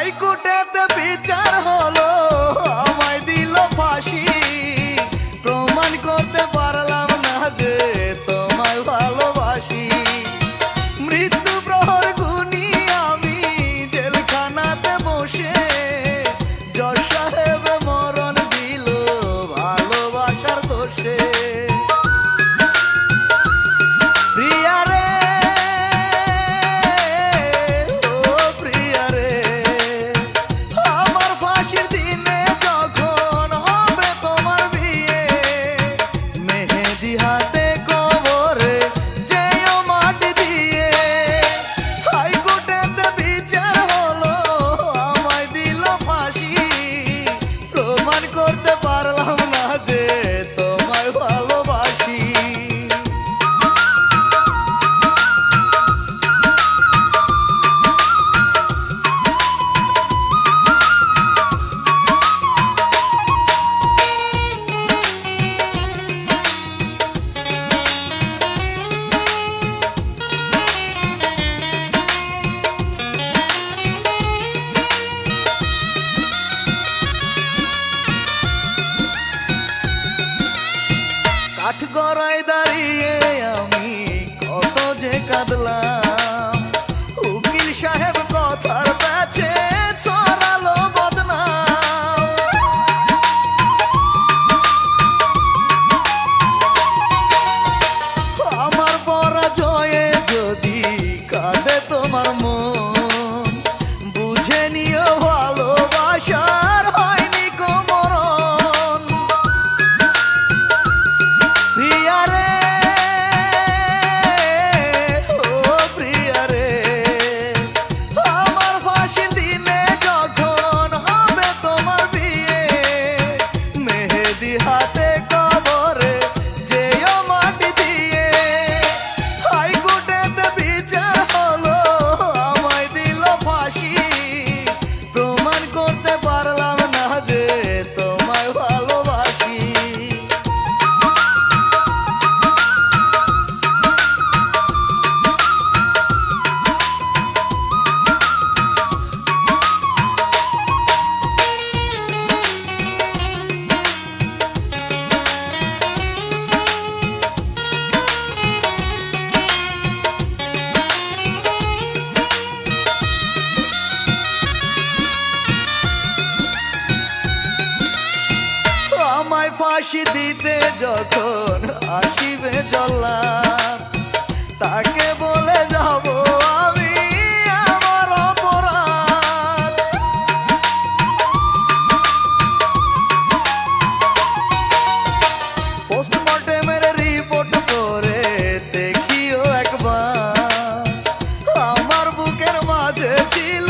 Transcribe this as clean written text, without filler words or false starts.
হাইকোর্টেতে বিচার হলো, আমায় দিল ফাঁসি। প্রমাণ করতে পারলাম না যে তোমায় ভালোবাসি। মৃত্যু প্রহর গুনি আমি জেলখানাতে বসে, জজ সাহেব মরণ দিল ভালোবাসার দোষে। করতে পারলাম না যে তোমায় ভালোবাসি। কাঠগড়ায় দাঁড়িয়ে আমি কত যে কাঁদলাম, উকিল সাহেব কথার প্যাচে ছড়ালো বদনাম। আমার পরাজয়ে যদি কাঁদে তোমার মন, বুঝে নিও ভালোবাসার হয়নি গো মরণ। প্রিয়া রে, ও প্রিয়া রে, আমার ফাঁসির দিনে যখন হবে তোমার বিয়ে, মেহেদি হাতে কবরে যেও মাটি দিয়ে। হাইকোর্টেতে বিচার হলো, আমায় দিল ফাঁসি। প্রমাণ করতে পারলাম না যে তোমায় ভালোবাসি। আমায় ফাঁসি দিতে যখন আসিবে জল্লাদ, তাকে বলে যাব আমি আমার অপরাধ। পোস্টমর্টেমের রিপোর্ট করে দেখিও একবার, আমার বুকের মাঝে ছিল